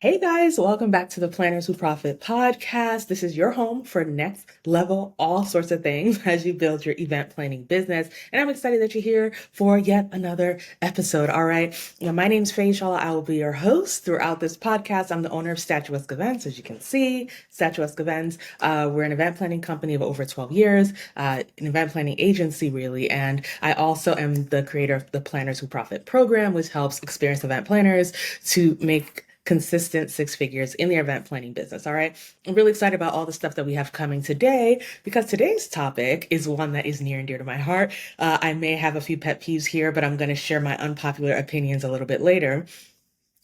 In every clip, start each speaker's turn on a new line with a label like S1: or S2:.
S1: Hey guys, welcome back to the Planners Who Profit podcast. This is your home for next level, all sorts of things as you build your event planning business. And I'm excited that you're here for yet another episode. All right. My name's Feyisola. I will be your host throughout this podcast. I'm the owner of Statuesque Events. As you can see, Statuesque Events, we're an event planning company of over 12 years, an event planning agency really. And I also am the creator of the Planners Who Profit program, which helps experienced event planners to make consistent six figures in their event planning business. All right. I'm really excited about all the stuff that we have coming today because today's topic is one that is near and dear to my heart. I may have a few pet peeves here, but I'm going to share my unpopular opinions a little bit later.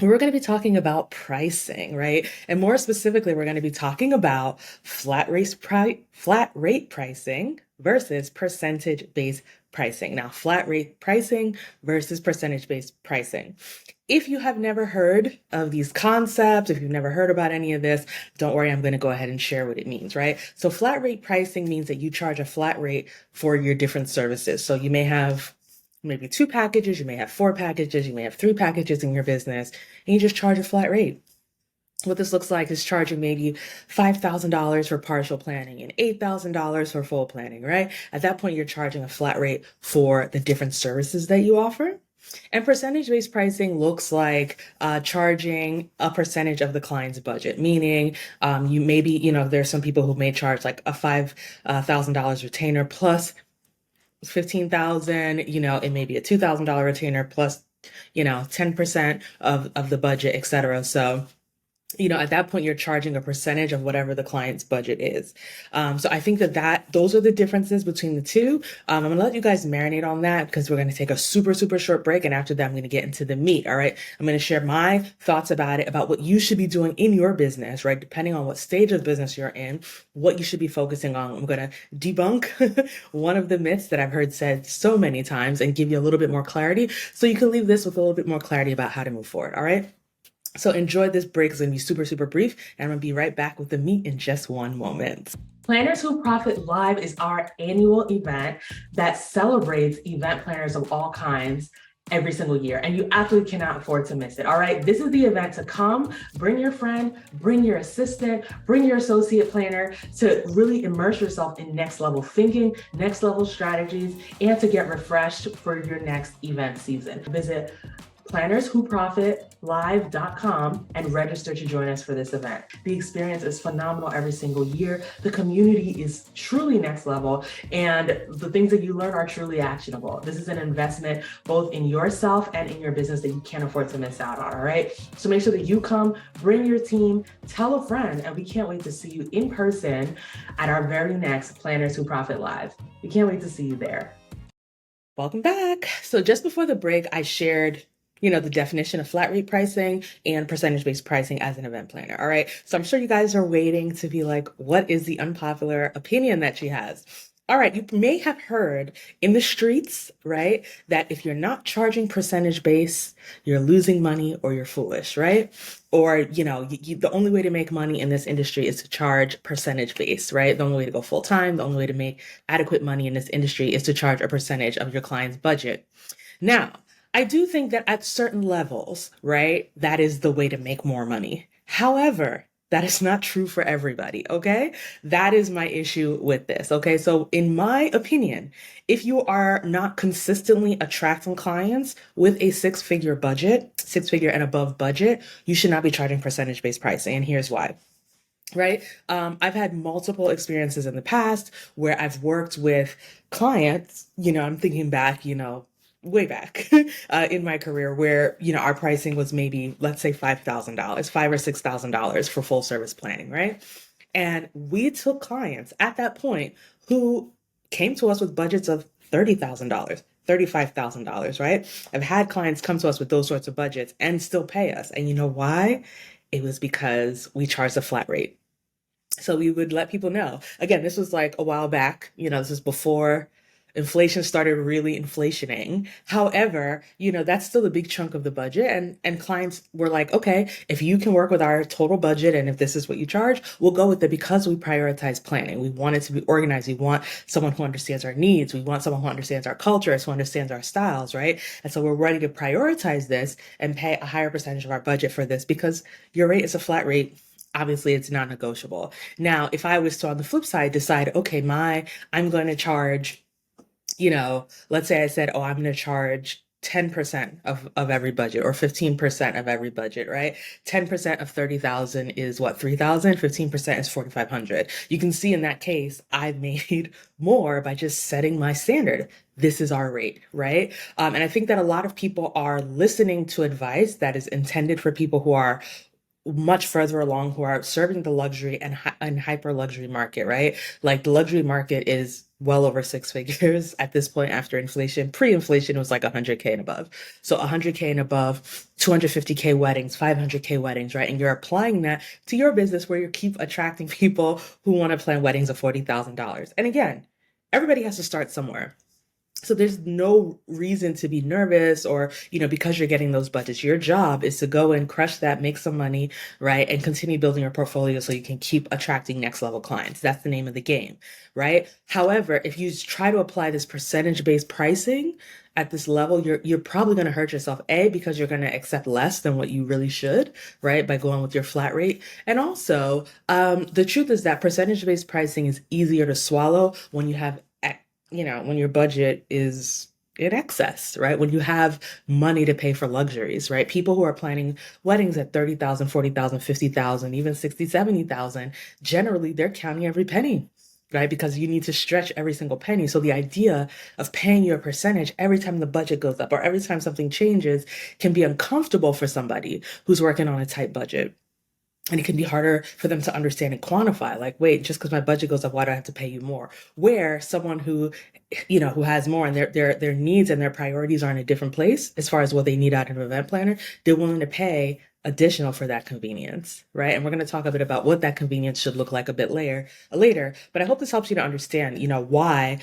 S1: We're going to be talking about pricing, right? And more specifically, we're going to be talking about flat rate pricing versus percentage-based pricing. Now, flat rate pricing versus percentage-based pricing. If you have never heard of these concepts, if you've never heard about any of this, don't worry, I'm going to go ahead and share what it means, right? So flat rate pricing means that you charge a flat rate for your different services. So you may have maybe two packages, you may have four packages, you may have three packages in your business, and you just charge a flat rate. What this looks like is charging maybe $5,000 for partial planning and $8,000 for full planning, right? At that point, you're charging a flat rate for the different services that you offer. And percentage-based pricing looks like charging a percentage of the client's budget, meaning you maybe, there's some people who may charge like a $5,000 retainer plus 15,000, it may be a $2,000 retainer plus, 10% of the budget, et cetera. So at that point, you're charging a percentage of whatever the client's budget is. So I think that those are the differences between the two. I'm going to let you guys marinate on that because we're going to take a super, super short break. And after that, I'm going to get into the meat. All right. I'm going to share my thoughts about it, about what you should be doing in your business, right? Depending on what stage of business you're in, what you should be focusing on. I'm going to debunk one of the myths that I've heard said so many times and give you a little bit more clarity. So you can leave this with a little bit more clarity about how to move forward. All right. So enjoy this break. It's going to be super, super brief. And I'm going to be right back with the meat in just one moment. Planners Who Profit Live is our annual event that celebrates event planners of all kinds every single year. And you absolutely cannot afford to miss it. All right. This is the event to come. Bring your friend, bring your assistant, bring your associate planner to really immerse yourself in next level thinking, next level strategies, and to get refreshed for your next event season. Visit plannerswhoprofitlive.com and register to join us for this event. The experience is phenomenal every single year. The community is truly next level, and the things that you learn are truly actionable. This is an investment both in yourself and in your business that you can't afford to miss out on, all right? So make sure that you come, bring your team, tell a friend, and we can't wait to see you in person at our very next Planners Who Profit Live. We can't wait to see you there. Welcome back. So just before the break, I shared the definition of flat rate pricing and percentage-based pricing as an event planner. All right. So I'm sure you guys are waiting to be like, what is the unpopular opinion that she has? All right. You may have heard in the streets, right, that if you're not charging percentage base, you're losing money or you're foolish, right? Or, the only way to make money in this industry is to charge percentage base, right? The only way to go full time, the only way to make adequate money in this industry is to charge a percentage of your client's budget. Now, I do think that at certain levels, right, that is the way to make more money. However, that is not true for everybody, okay? That is my issue with this, okay? So in my opinion, if you are not consistently attracting clients with a six-figure and above budget, you should not be charging percentage-based pricing, and here's why. Right. I've had multiple experiences in the past where I've worked with clients, I'm thinking back, way back in my career where, our pricing was maybe, let's say $5,000, $5,000 or $6,000 for full service planning. Right. And we took clients at that point who came to us with budgets of $30,000. $35,000, right? I've had clients come to us with those sorts of budgets and still pay us. And you know why? It was because we charged a flat rate. So we would let people know. Again, this was like a while back, this is before inflation started really inflationing. However, that's still a big chunk of the budget. And clients were like, okay, if you can work with our total budget and if this is what you charge, we'll go with it because we prioritize planning. We want it to be organized. We want someone who understands our needs. We want someone who understands our culture, who understands our styles, right? And so we're ready to prioritize this and pay a higher percentage of our budget for this because your rate is a flat rate. Obviously, it's non-negotiable. Now, if I was to, on the flip side, decide, okay, I'm going to charge, let's say I said, oh, I'm going to charge 10% of every budget or 15% of every budget, right? 10% of 30,000 is what, 3,000? 15% is 4,500. You can see in that case, I've made more by just setting my standard. This is our rate, right? And I think that a lot of people are listening to advice that is intended for people who are much further along, who are serving the luxury and hyper luxury market, right? Like the luxury market is well over six figures at this point after inflation. Pre-inflation was like 100K and above. So 100K and above, 250K weddings, 500K weddings, right? And you're applying that to your business where you keep attracting people who want to plan weddings of $40,000. And again, everybody has to start somewhere. So there's no reason to be nervous or, because you're getting those budgets. Your job is to go and crush that, make some money, right? And continue building your portfolio so you can keep attracting next level clients. That's the name of the game, right? However, if you try to apply this percentage-based pricing at this level, you're probably going to hurt yourself. A, because you're going to accept less than what you really should, right? By going with your flat rate. And also, the truth is that percentage-based pricing is easier to swallow when you have when your budget is in excess, right? When you have money to pay for luxuries, right? People who are planning weddings at 30,000, 40,000, 50,000, even 60, 70,000, generally they're counting every penny, right? Because you need to stretch every single penny. So the idea of paying your percentage every time the budget goes up or every time something changes can be uncomfortable for somebody who's working on a tight budget. And it can be harder for them to understand and quantify, like, wait, just because my budget goes up, why do I have to pay you more? Where someone who has more and their needs and their priorities are in a different place as far as what they need out of an event planner, they're willing to pay additional for that convenience, right? And we're going to talk a bit about what that convenience should look like a bit later. But I hope this helps you to understand, why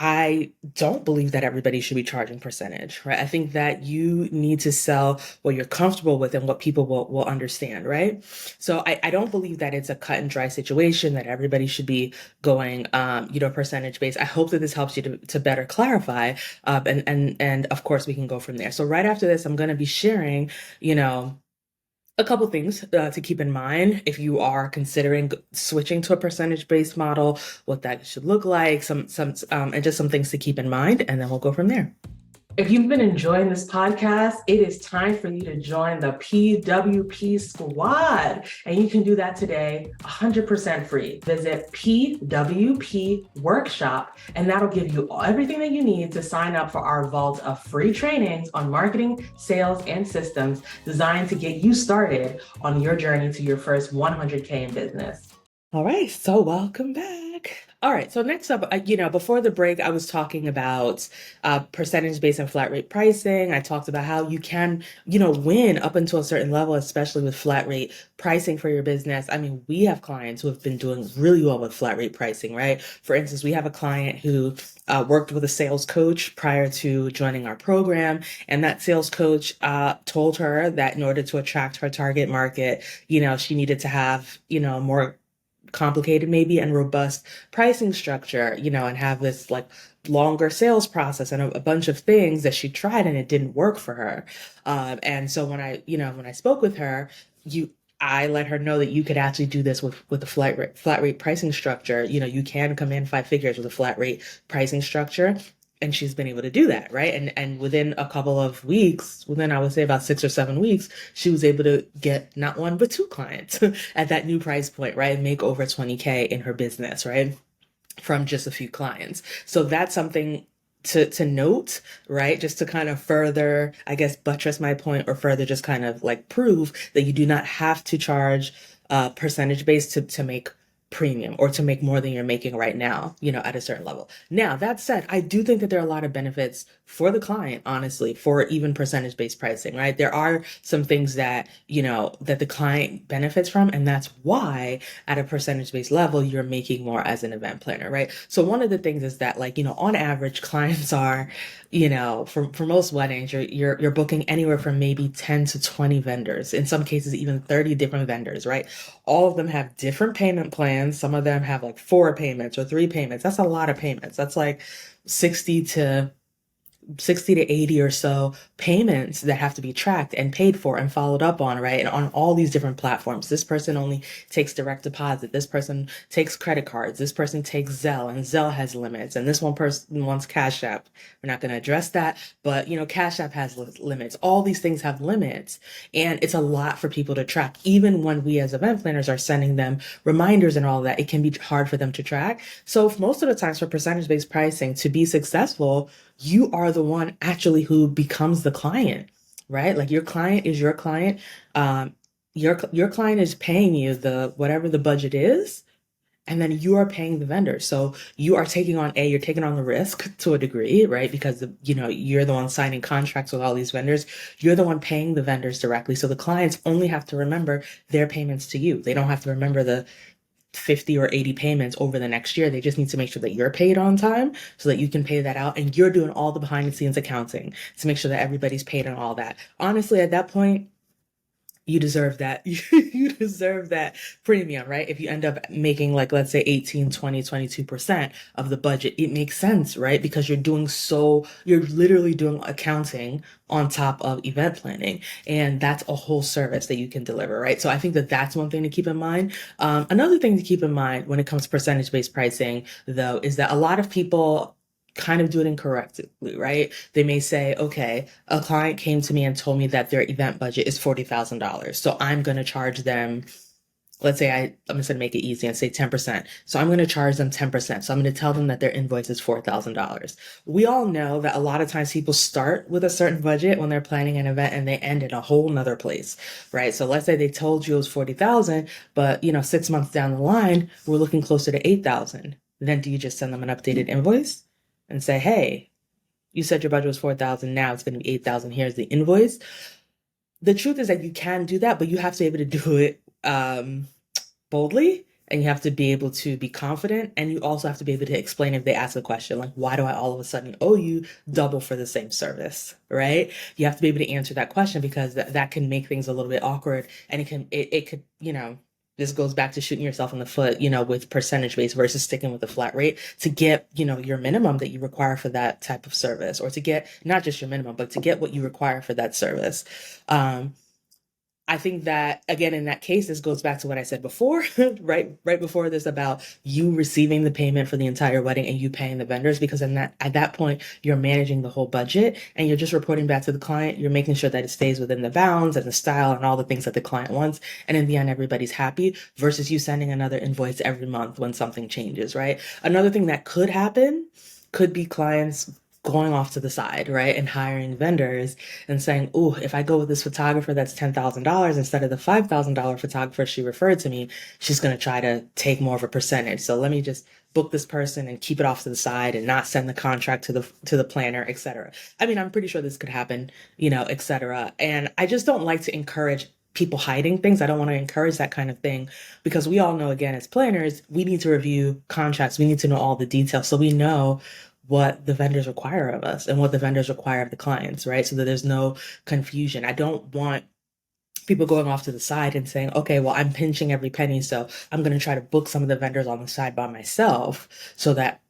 S1: I don't believe that everybody should be charging percentage, right? I think that you need to sell what you're comfortable with and what people will understand, right? So I don't believe that it's a cut and dry situation that everybody should be going, percentage based. I hope that this helps you to better clarify, and of course we can go from there. So right after this, I'm going to be sharing, a couple things to keep in mind if you are considering switching to a percentage-based model, what that should look like, and just some things to keep in mind, and then we'll go from there. If you've been enjoying this podcast, it is time for you to join the PWP squad. And you can do that today 100% free. Visit PWP Workshop, and that'll give you everything that you need to sign up for our vault of free trainings on marketing, sales, and systems designed to get you started on your journey to your first 100K in business. All right, so welcome back. All right, so next up, before the break, I was talking about percentage-based and flat rate pricing. I talked about how you can, win up until a certain level, especially with flat rate pricing for your business. I mean, we have clients who have been doing really well with flat rate pricing, right? For instance, we have a client who worked with a sales coach prior to joining our program, and that sales coach told her that in order to attract her target market, she needed to have, more complicated maybe and robust pricing structure, and have this like longer sales process and a bunch of things that she tried and it didn't work for her. And so when I spoke with her, I let her know that you could actually do this with a flat rate pricing structure. You can come in 5 figures with a flat rate pricing structure. And she's been able to do that, right? And within a couple of weeks, within I would say about 6 or 7 weeks, she was able to get not 1 but 2 clients at that new price point, right? And make over 20K in her business, right? From just a few clients. So that's something to note, right? Just to kind of further, I guess, buttress my point or further just kind of like prove that you do not have to charge percentage based to make premium or to make more than you're making right now, at a certain level. Now, that said, I do think that there are a lot of benefits for the client, honestly, for even percentage-based pricing, right? There are some things that, that the client benefits from, and that's why at a percentage-based level, you're making more as an event planner, right? So one of the things is that, like, on average, clients are, for most weddings, you're booking anywhere from maybe 10 to 20 vendors, in some cases even 30 different vendors, right? All of them have different payment plans. Some of them have like 4 payments or 3 payments. That's a lot of payments. That's like 60 to 60 to 80 or so payments that have to be tracked and paid for and followed up on, right? And on all these different platforms. This person only takes direct deposit. This person takes credit cards. This person takes Zelle, and Zelle has limits. And this one person wants Cash App. We're not going to address that, but Cash App has limits. All these things have limits, and it's a lot for people to track. Even when we as event planners are sending them reminders and all of that, it can be hard for them to track. So most of the times for percentage-based pricing to be successful, you are the one actually who becomes the client, right? Like your client is your client. Your client is paying you the whatever the budget is, and then you are paying the vendor. So you're taking on the risk to a degree, right? Because you're the one signing contracts with all these vendors. You're the one paying the vendors directly. So the clients only have to remember their payments to you. They don't have to remember the 50 or 80 payments over the next year. They just need to make sure that you're paid on time so that you can pay that out, and you're doing all the behind the scenes accounting to make sure that everybody's paid and all that. Honestly, at that point, you deserve that. You deserve that premium, right? If you end up making, like, let's say 18, 20, 22% of the budget, it makes sense, right? Because you're literally doing accounting on top of event planning. And that's a whole service that you can deliver, right? So I think that that's one thing to keep in mind. Another thing to keep in mind when it comes to percentage-based pricing, though, is that a lot of people kind of do it incorrectly, right? They may say, okay, a client came to me and told me that their event budget is $40,000. So I'm going to charge them, let's say I'm just going to make it easy and say 10%. So I'm going to charge them 10%. So I'm going to tell them that their invoice is $4,000. We all know that a lot of times people start with a certain budget when they're planning an event and they end in a whole nother place, right? So let's say they told you it was 40,000, but 6 months down the line, we're looking closer to 8,000. Then do you just send them an updated invoice and say, hey, you said your budget was 4,000, now it's going to be 8,000, here's the invoice? The truth is that you can do that, but you have to be able to do it boldly, and you have to be able to be confident, and you also have to be able to explain if they ask a question like, why do I all of a sudden owe you double for the same service, right? You have to be able to answer that question, because that can make things a little bit awkward, and it could, this goes back to shooting yourself in the foot, with percentage based versus sticking with the flat rate to get, your minimum that you require for that type of service, or to get not just your minimum, but to get what you require for that service. I think that, again, in that case, this goes back to what I said before, right before this, about you receiving the payment for the entire wedding and you paying the vendors, because at that point, you're managing the whole budget and you're just reporting back to the client. You're making sure that it stays within the bounds and the style and all the things that the client wants. And in the end, everybody's happy, versus you sending another invoice every month when something changes, right? Another thing that could happen could be clients going off to the side, right? And hiring vendors and saying, oh, if I go with this photographer that's $10,000 instead of the $5,000 photographer she referred to me, she's going to try to take more of a percentage. So let me just book this person and keep it off to the side and not send the contract to the planner, etc. I mean, I'm pretty sure this could happen, etc. And I just don't like to encourage people hiding things. I don't want to encourage that kind of thing, because we all know, again, as planners, we need to review contracts. We need to know all the details so we know what the vendors require of us and what the vendors require of the clients, right? So that there's no confusion. I don't want people going off to the side and saying, okay, well, I'm pinching every penny, so I'm going to try to book some of the vendors on the side by myself, so that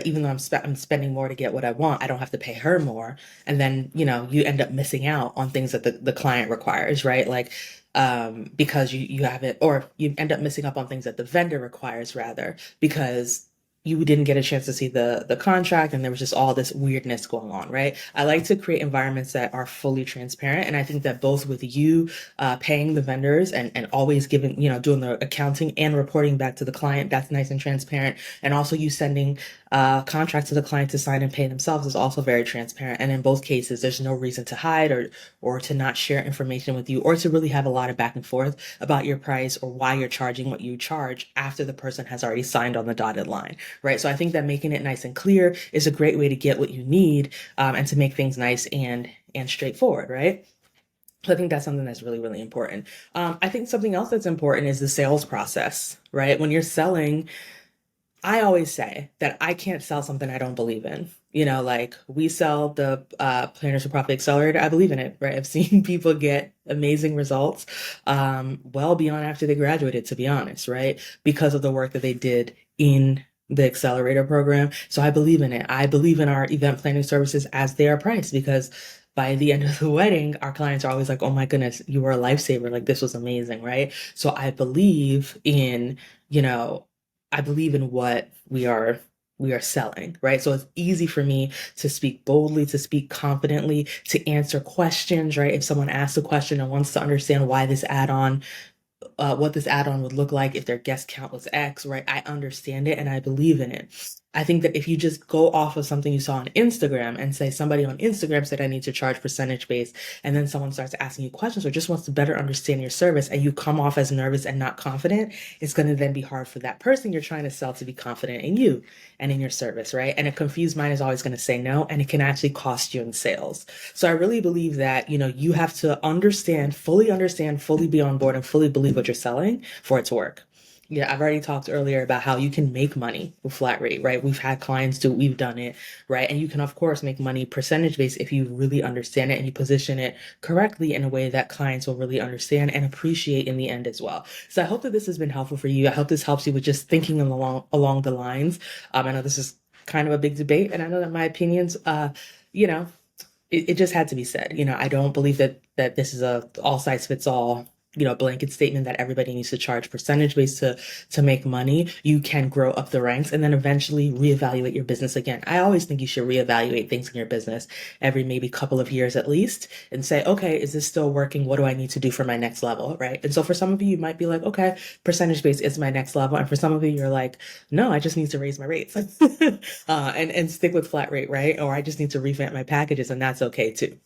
S1: even though I'm spending more to get what I want, I don't have to pay her more. And then, you end up missing out on things that the client requires, right? Like, because you have it, or you end up missing up on things that the vendor requires, rather, because you didn't get a chance to see the contract and there was just all this weirdness going on, right? I like to create environments that are fully transparent. And I think that both with you paying the vendors and always giving, doing the accounting and reporting back to the client, that's nice and transparent. And also you sending contracts to the client to sign and pay themselves is also very transparent. And in both cases, there's no reason to hide or to not share information with you or to really have a lot of back and forth about your price or why you're charging what you charge after the person has already signed on the dotted line, right? So I think that making it nice and clear is a great way to get what you need and to make things nice and straightforward, right? So I think that's something that's really, really important. I think something else that's important is the sales process, right? When you're selling, I always say that I can't sell something I don't believe in. Like we sell the Planners for Profit Accelerator. I believe in it, right? I've seen people get amazing results well beyond after they graduated, to be honest, right? Because of the work that they did in the accelerator program. So I believe in it. I believe in our event planning services as they are priced because by the end of the wedding, our clients are always like, oh my goodness, you were a lifesaver. Like this was amazing, right? So you know, I believe in what we are selling, right? So it's easy for me to speak boldly, to speak confidently, to answer questions, right? If someone asks a question and wants to understand why this add-on what this add-on would look like if their guest count was X, right? I understand it and I believe in it. I think that if you just go off of something you saw on Instagram and say somebody on Instagram said I need to charge percentage based, and then someone starts asking you questions or just wants to better understand your service and you come off as nervous and not confident, it's going to then be hard for that person you're trying to sell to be confident in you and in your service, right? And a confused mind is always going to say no, and it can actually cost you in sales. So I really believe that, you have to understand, fully be on board and fully believe what you're selling for it to work. Yeah, I've already talked earlier about how you can make money with flat rate, right? We've had clients do, we've done it, right? And you can, of course, make money percentage based if you really understand it and you position it correctly in a way that clients will really understand and appreciate in the end as well. So I hope that this has been helpful for you. I hope this helps you with just thinking along the lines. I know this is kind of a big debate, and I know that my opinions, you know, it just had to be said. I don't believe that this is a all size fits all, blanket statement that everybody needs to charge percentage based to make money. You can grow up the ranks and then eventually reevaluate your business again. I always think you should reevaluate things in your business every maybe couple of years at least and say, okay, is this still working? What do I need to do for my next level, right? And so for some of you might be like, okay, percentage based is my next level. And for some of you, you're like, no, I just need to raise my rates and stick with flat rate, right? Or I just need to revamp my packages, and that's okay too.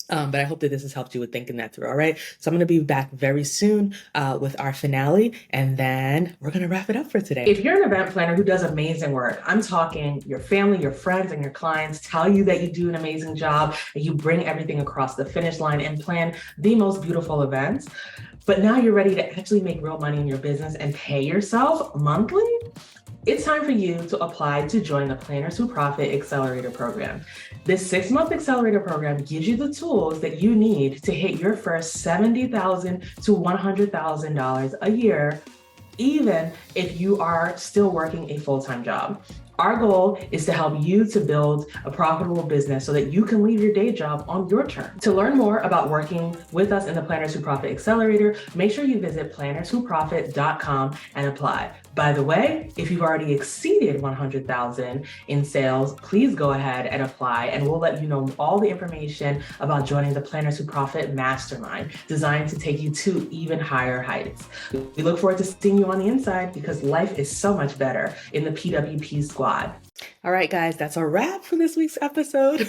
S1: But I hope that this has helped you with thinking that through. All right. So I'm going to be back very soon with our finale, and then we're going to wrap it up for today. If you're an event planner who does amazing work, I'm talking your family, your friends, and your clients tell you that you do an amazing job, and you bring everything across the finish line and plan the most beautiful events. But now you're ready to actually make real money in your business and pay yourself monthly. It's time for you to apply to join the Planners Who Profit Accelerator Program. This 6-month accelerator program gives you the tools that you need to hit your first $70,000 to $100,000 a year, even if you are still working a full-time job. Our goal is to help you to build a profitable business so that you can leave your day job on your terms. To learn more about working with us in the Planners Who Profit Accelerator, make sure you visit plannerswhoprofit.com and apply. By the way, if you've already exceeded 100,000 in sales, please go ahead and apply, and we'll let you know all the information about joining the Planners Who Profit Mastermind, designed to take you to even higher heights. We look forward to seeing you on the inside because life is so much better in the PWP squad. All right, guys, that's a wrap for this week's episode.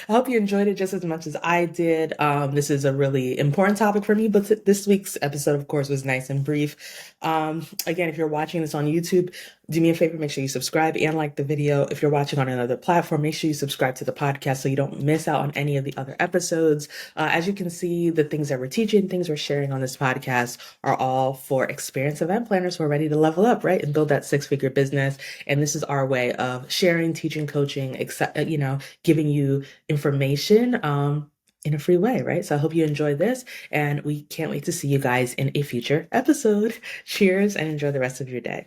S1: I hope you enjoyed it just as much as I did. This is a really important topic for me, but this week's episode, of course, was nice and brief. Again, if you're watching this on YouTube, do me a favor, make sure you subscribe and like the video. If you're watching on another platform, make sure you subscribe to the podcast so you don't miss out on any of the other episodes. As you can see, the things that we're teaching, things we're sharing on this podcast are all for experienced event planners who are ready to level up, right? And build that 6-figure business. And this is our way of sharing, teaching, coaching, giving you information, in a free way, right? So I hope you enjoyed this, and we can't wait to see you guys in a future episode. Cheers and enjoy the rest of your day.